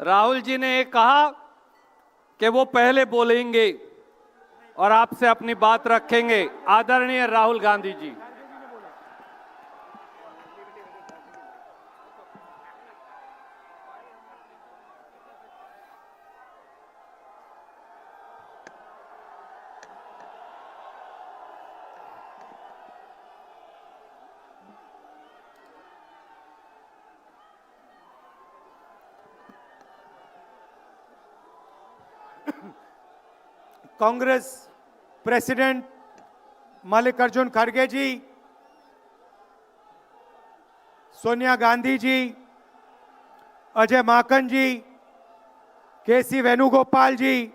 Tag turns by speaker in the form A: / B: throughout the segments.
A: राहुल जी ने ये कहा कि वो पहले बोलेंगे और आपसे अपनी बात रखेंगे। आदरणीय राहुल गांधी जी।
B: कांग्रेस प्रेसिडेंट मल्लिकार्जुन खड़गे जी, सोनिया गांधी जी, अजय माकन जी, केसी वेणुगोपाल जी,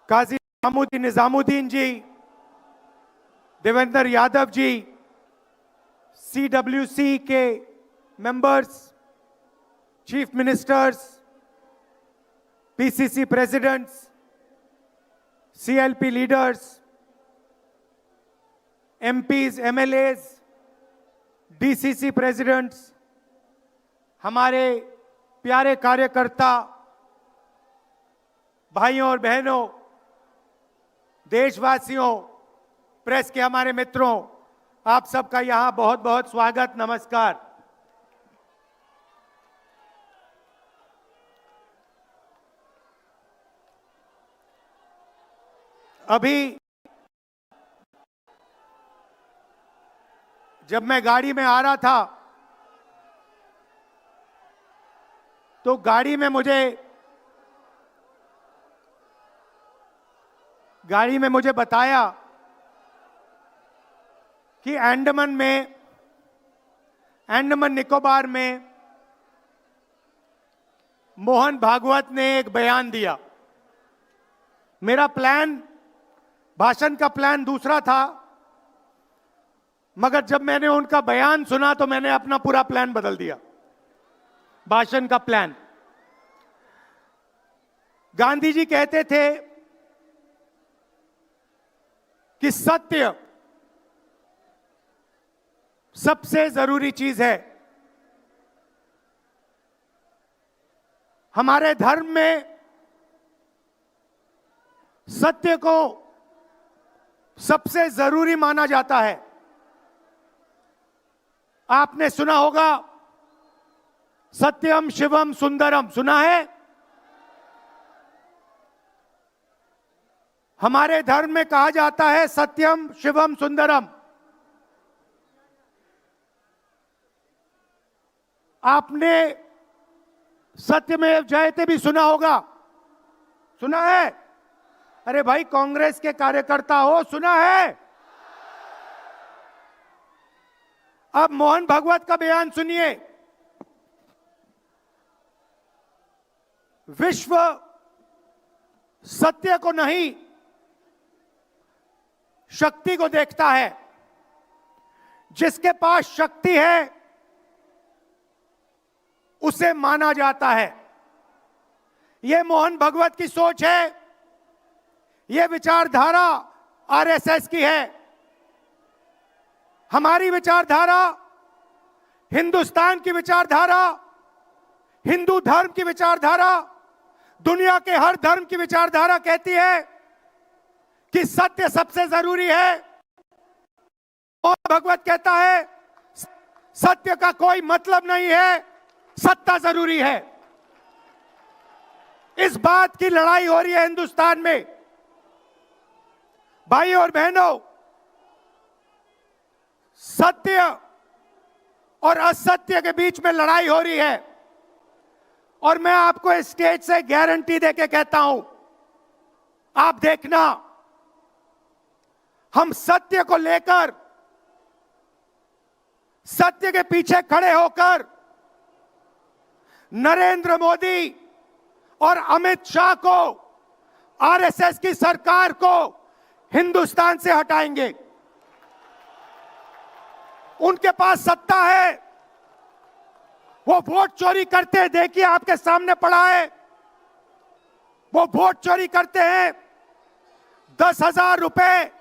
B: काजी निजामुद्दीन जी, देवेंद्र यादव जी, सीडब्ल्यूसी के members, chief ministers, PCC presidents, CLP leaders, MPs, MLAs, DCC presidents, हमारे प्यारे कार्यकर्ता भाइयों और बहनों, देशवासियों, प्रेस के हमारे मित्रों, आप सबका यहां बहुत बहुत स्वागत, नमस्कार। अभी जब मैं गाड़ी में आ रहा था तो गाड़ी में मुझे बताया कि अंडमान निकोबार में मोहन भागवत ने एक बयान दिया। मेरा भाषण का प्लान दूसरा था, मगर जब मैंने उनका बयान सुना तो मैंने अपना पूरा प्लान बदल दिया, भाषण का प्लान। गांधी जी कहते थे कि सत्य सबसे जरूरी चीज है। हमारे धर्म में सत्य को सबसे जरूरी माना जाता है। आपने सुना होगा सत्यम शिवम सुंदरम, सुना है? हमारे धर्म में कहा जाता है सत्यम शिवम सुंदरम। आपने सत्यमेव जयते भी सुना होगा, सुना है? अरे भाई, कांग्रेस के कार्यकर्ता हो, सुना है? अब मोहन भागवत का बयान सुनिए। विश्व सत्य को नहीं, शक्ति को देखता है। जिसके पास शक्ति है उसे माना जाता है। यह मोहन भागवत की सोच है, यह विचारधारा आरएसएस की है। हमारी विचारधारा, हिंदुस्तान की विचारधारा, हिंदू धर्म की विचारधारा, दुनिया के हर धर्म की विचारधारा कहती है कि सत्य सबसे जरूरी है। और भगवत कहता है सत्य का कोई मतलब नहीं है, सत्ता जरूरी है। इस बात की लड़ाई हो रही है हिंदुस्तान में। भाइयों और बहनों, सत्य और असत्य के बीच में लड़ाई हो रही है। और मैं आपको इस स्टेज से गारंटी देके कहता हूं, आप देखना, हम सत्य को लेकर, सत्य के पीछे खड़े होकर नरेंद्र मोदी और अमित शाह को, आरएसएस की सरकार को हिंदुस्तान से हटाएंगे। उनके पास सत्ता है, वो वोट चोरी करते हैं, देखिए आपके सामने पड़ा है। वो वोट चोरी करते हैं। 10,000 रुपए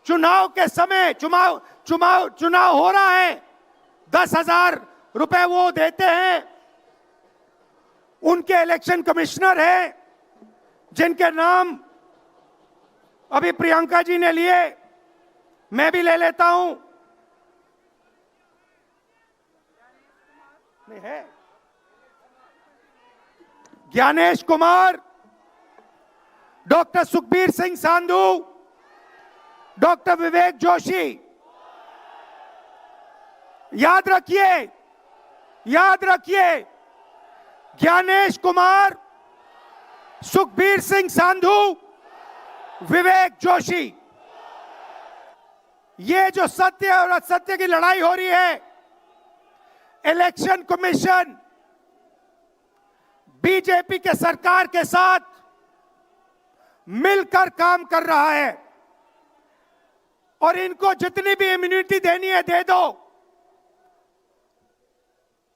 B: चुनाव के समय, चुनाव हो रहा है, 10,000 रुपए वो देते हैं, उनके इलेक्शन कमिश्नर हैं जिनके नाम अभी प्रियंका जी ने लिए, मैं भी ले लेता हूं। नहीं है ज्ञानेश कुमार, डॉक्टर सुखबीर सिंह सांधू, डॉक्टर विवेक जोशी। याद रखिए, याद रखिए, ज्ञानेश कुमार, सुखबीर सिंह सांधू, विवेक जोशी। ये जो सत्य और असत्य की लड़ाई हो रही है, इलेक्शन कमीशन बीजेपी के सरकार के साथ मिलकर काम कर रहा है और इनको जितनी भी इम्यूनिटी देनी है दे दो।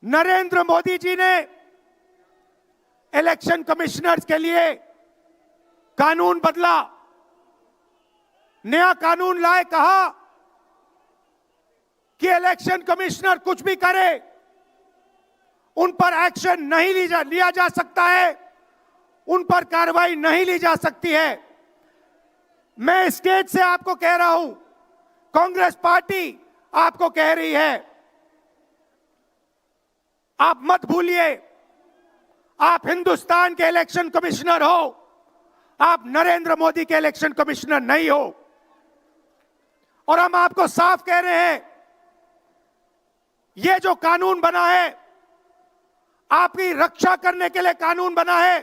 B: नरेंद्र मोदी जी ने इलेक्शन कमिश्नर्स के लिए कानून बदला, नया कानून लाए, कहा कि इलेक्शन कमिश्नर कुछ भी करे उन पर एक्शन नहीं लिया जा सकता है, उन पर कार्रवाई नहीं ली जा सकती है। मैं स्टेज से आपको कह रहा हूं, कांग्रेस पार्टी आपको कह रही है, आप मत भूलिए, आप हिंदुस्तान के इलेक्शन कमिश्नर हो, आप नरेंद्र मोदी के इलेक्शन कमिश्नर नहीं हो। और हम आपको साफ कह रहे हैं, यह जो कानून बना है, आपकी रक्षा करने के लिए कानून बना है,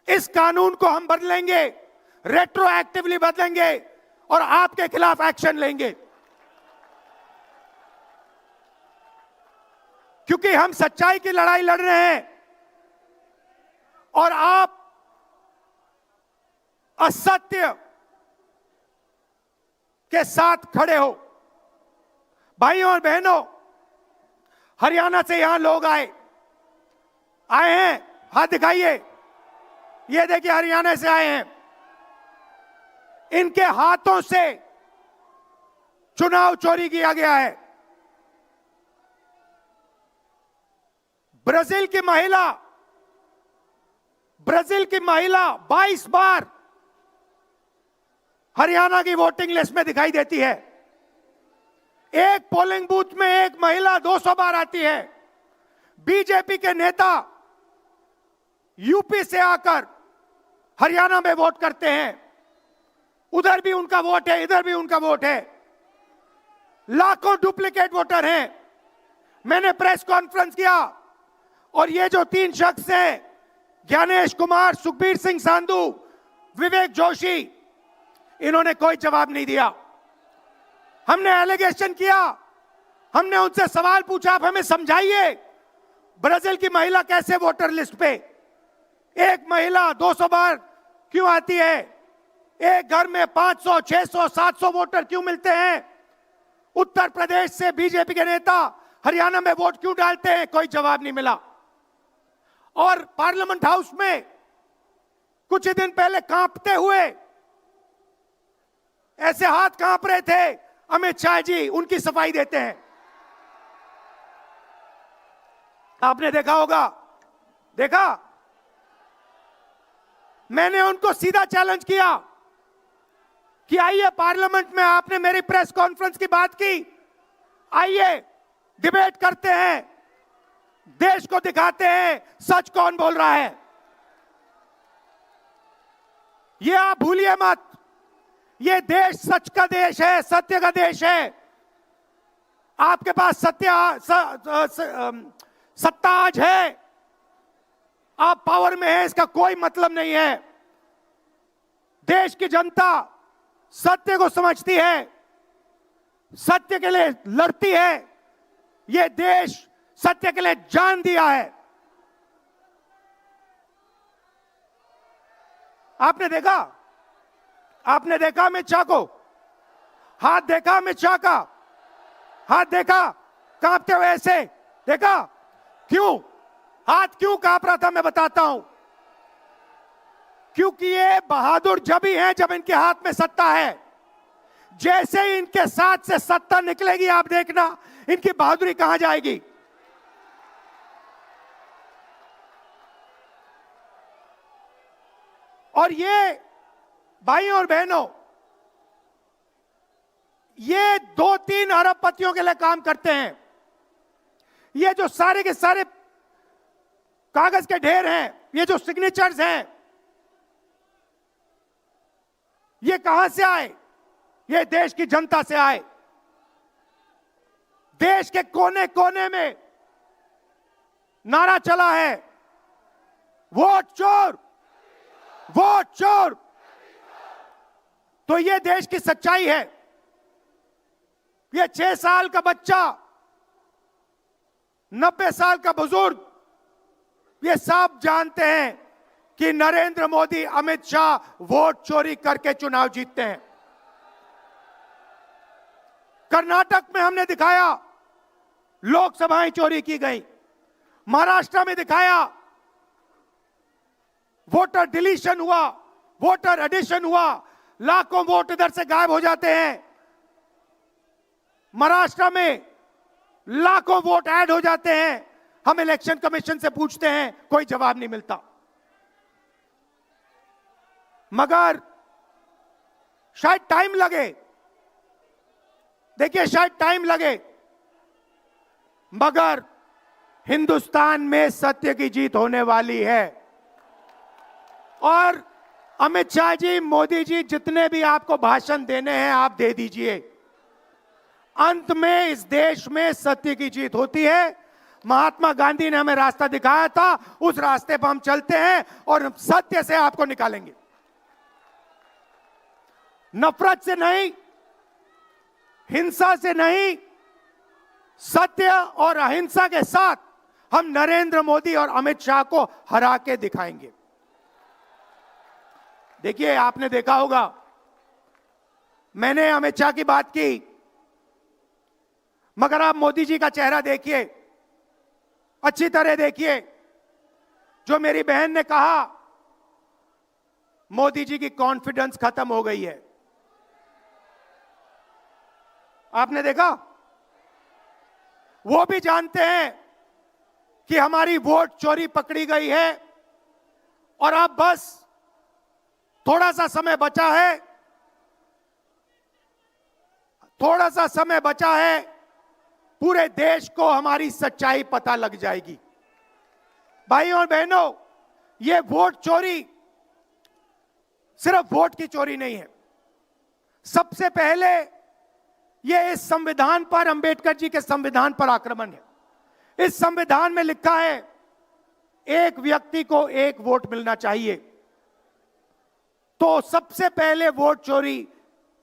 B: इस कानून को हम बदलेंगे, रेट्रोएक्टिवली बदलेंगे और आपके खिलाफ एक्शन लेंगे। क्योंकि हम सच्चाई की लड़ाई लड़ रहे हैं और आप असत्य के साथ खड़े हो। भाइयों और बहनों, हरियाणा से यहां लोग आए हैं, हाथ दिखाइए। ये देखिए, हरियाणा से आए हैं, इनके हाथों से चुनाव चोरी किया गया है। ब्राजील की महिला 22 बार हरियाणा की वोटिंग लिस्ट में दिखाई देती है। एक पोलिंग बूथ में एक महिला 200 बार आती है। बीजेपी के नेता यूपी से आकर हरियाणा में वोट करते हैं, उधर भी उनका वोट है, इधर भी उनका वोट है। लाखों डुप्लीकेट वोटर हैं। मैंने प्रेस कॉन्फ्रेंस किया और ये जो 3 शख्स हैं, ज्ञानेश कुमार, सुखबीर सिंह सांधू, विवेक जोशी, इन्होंने कोई जवाब नहीं दिया। हमने एलिगेशन किया, हमने उनसे सवाल पूछा, आप हमें समझाइए, ब्राजील की महिला कैसे वोटर लिस्ट पे, एक महिला 200 बार क्यों आती है, एक घर में 500, 600, 700 वोटर क्यों मिलते हैं, उत्तर प्रदेश से बीजेपी के नेता हरियाणा में वोट क्यों डालते हैं, कोई जवाब नहीं मिला। और पार्लियामेंट हाउस में कुछ ही दिन पहले कांपते हुए, ऐसे हाथ कांप रहे थे, अमित शाह जी उनकी सफाई देते हैं। आपने देखा होगा, देखा, मैंने उनको सीधा चैलेंज किया कि आइए पार्लियामेंट में, आपने मेरी प्रेस कॉन्फ्रेंस की बात की, आइए डिबेट करते हैं, देश को दिखाते हैं सच कौन बोल रहा है। ये आप भूलिए मत, ये देश सच का देश है, सत्य का देश है। आपके पास सत्ता आज है, आप पावर में हैं, इसका कोई मतलब नहीं है। देश की जनता सत्य को समझती है, सत्य के लिए लड़ती है। ये देश सत्य के लिए जान दिया है। आपने देखा अमित शाह को, हाथ देखा अमित शाह का, हाथ देखा कांपते हुए, ऐसे देखा, क्यों हाथ क्यों कांप रहा था, मैं बताता हूं। क्योंकि ये बहादुर जब ही हैं जब इनके हाथ में सत्ता है, जैसे ही इनके साथ से सत्ता निकलेगी, आप देखना इनकी बहादुरी कहां जाएगी। और ये भाइयों और बहनों, ये 2-3 अरबपतियों के लिए काम करते हैं। ये जो सारे के सारे कागज के ढेर हैं, ये जो सिग्नेचर्स हैं, ये कहां से आए? ये देश की जनता से आए। देश के कोने कोने में नारा चला है, वोट चोर, वोट चोर। तो ये देश की सच्चाई है। ये 6 साल का बच्चा, 90 साल का बुजुर्ग, ये सब जानते हैं कि नरेंद्र मोदी, अमित शाह वोट चोरी करके चुनाव जीतते हैं। कर्नाटक में हमने दिखाया लोकसभाएं चोरी की गई, महाराष्ट्र में दिखाया वोटर डिलीशन हुआ, वोटर एडिशन हुआ, लाखों वोट इधर से गायब हो जाते हैं। महाराष्ट्र में लाखों वोट ऐड हो जाते हैं। हम इलेक्शन कमीशन से पूछते हैं, कोई जवाब नहीं मिलता। मगर शायद टाइम लगे, देखिए शायद टाइम लगे, मगर हिंदुस्तान में सत्य की जीत होने वाली है। और अमित शाह जी, मोदी जी, जितने भी आपको भाषण देने हैं आप दे दीजिए। अंत में इस देश में सत्य की जीत होती है। महात्मा गांधी ने हमें रास्ता दिखाया था, उस रास्ते पर हम चलते हैं और सत्य से आपको निकालेंगे। नफरत से नहीं, हिंसा से नहीं, सत्य और अहिंसा के साथ हम नरेंद्र मोदी और अमित शाह को हरा के दिखाएंगे। देखिए, आपने देखा होगा, मैंने अमित शाह की बात की, मगर आप मोदी जी का चेहरा देखिए, अच्छी तरह देखिए। जो मेरी बहन ने कहा, मोदी जी की कॉन्फिडेंस खत्म हो गई है, आपने देखा? वो भी जानते हैं कि हमारी वोट चोरी पकड़ी गई है और अब बस थोड़ा सा समय बचा है, थोड़ा सा समय बचा है, पूरे देश को हमारी सच्चाई पता लग जाएगी। भाइयों और बहनों, ये वोट चोरी सिर्फ वोट की चोरी नहीं है। सबसे पहले ये इस संविधान पर, अंबेडकर जी के संविधान पर आक्रमण है। इस संविधान में लिखा है एक व्यक्ति को एक वोट मिलना चाहिए। तो सबसे पहले वोट चोरी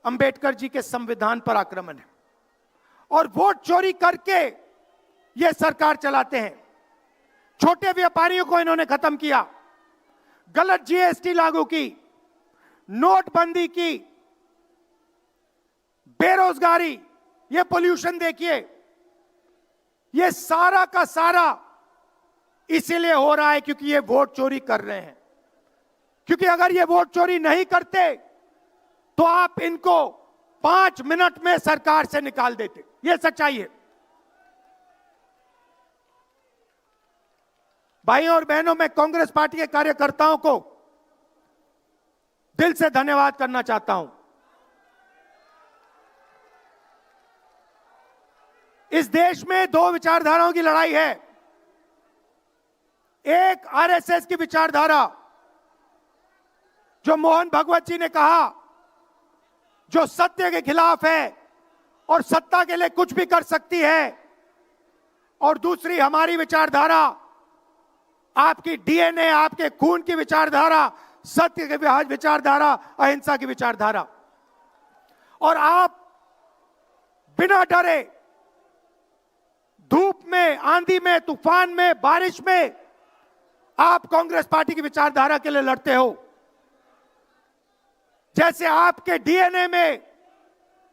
B: अंबेडकर जी के संविधान पर आक्रमण है। और वोट चोरी करके ये सरकार चलाते हैं। छोटे व्यापारियों को इन्होंने खत्म किया, गलत जीएसटी लागू की, नोटबंदी की, बेरोजगारी, ये पोल्यूशन देखिए, ये सारा का सारा इसीलिए हो रहा है क्योंकि ये वोट चोरी कर रहे हैं। क्योंकि अगर ये वोट चोरी नहीं करते तो आप इनको 5 मिनट में सरकार से निकाल देते। ये सच्चाई है। भाइयों और बहनों, मैं कांग्रेस पार्टी के कार्यकर्ताओं को दिल से धन्यवाद करना चाहता हूं। इस देश में 2 विचारधाराओं की लड़ाई है। एक आरएसएस की विचारधारा, जो मोहन भगवत जी ने कहा, जो सत्य के खिलाफ है और सत्ता के लिए कुछ भी कर सकती है। और दूसरी हमारी विचारधारा, आपकी डीएनए, आपके खून की विचारधारा, सत्य की विचारधारा, अहिंसा की विचारधारा। और आप बिना डरे, धूप में, आंधी में, तूफान में, बारिश में, आप कांग्रेस पार्टी की विचारधारा के लिए लड़ते हो। जैसे आपके डीएनए में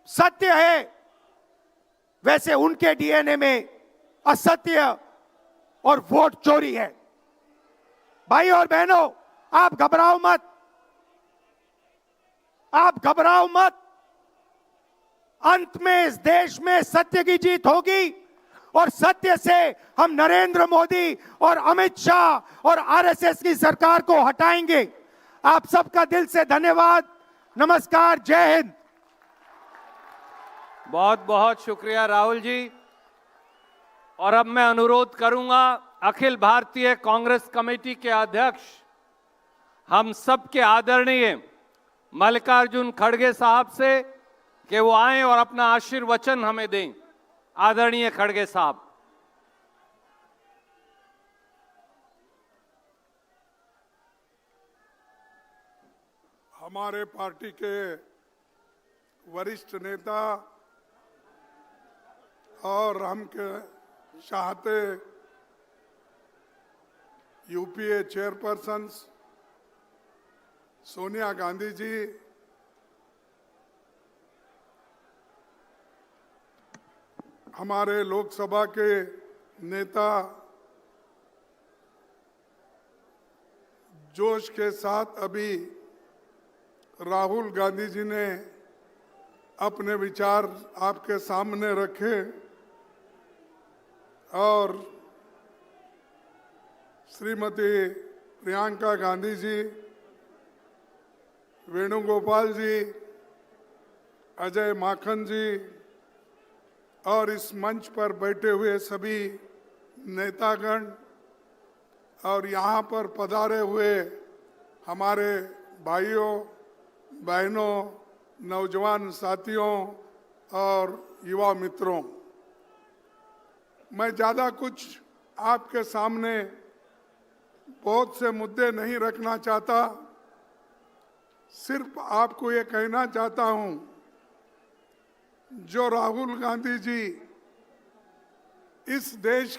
B: सत्य है, वैसे उनके डीएनए में असत्य और वोट चोरी है। भाई और बहनों, आप घबराओ मत, आप घबराओ मत। अंत में इस देश में सत्य की जीत होगी और सत्य से हम नरेंद्र मोदी और अमित शाह और आरएसएस की सरकार को हटाएंगे। आप सबका दिल से धन्यवाद। नमस्कार, जय हिंद।
A: बहुत बहुत शुक्रिया राहुल जी। और अब मैं अनुरोध करूंगा अखिल भारतीय कांग्रेस कमेटी के अध्यक्ष, हम सबके आदरणीय मल्लिकार्जुन खड़गे साहब से कि वो आएं और अपना आशीर्वचन हमें दें। आदरणीय खड़गे साहब।
C: हमारे पार्टी के वरिष्ठ नेता और हम के चाहते यूपीए चेयरपर्सन सोनिया गांधी जी, हमारे लोकसभा के नेता जोश के साथ अभी राहुल गांधी जी ने अपने विचार आपके सामने रखे और श्रीमती प्रियंका गांधी जी, वेणुगोपाल जी, अजय माखन जी और इस मंच पर बैठे हुए सभी नेतागण और यहाँ पर पधारे हुए हमारे भाइयों बहनों, नौजवान साथियों और युवा मित्रों, मैं ज़्यादा कुछ आपके सामने बहुत से मुद्दे नहीं रखना चाहता। सिर्फ आपको ये कहना चाहता हूँ, जो राहुल गांधी जी इस देश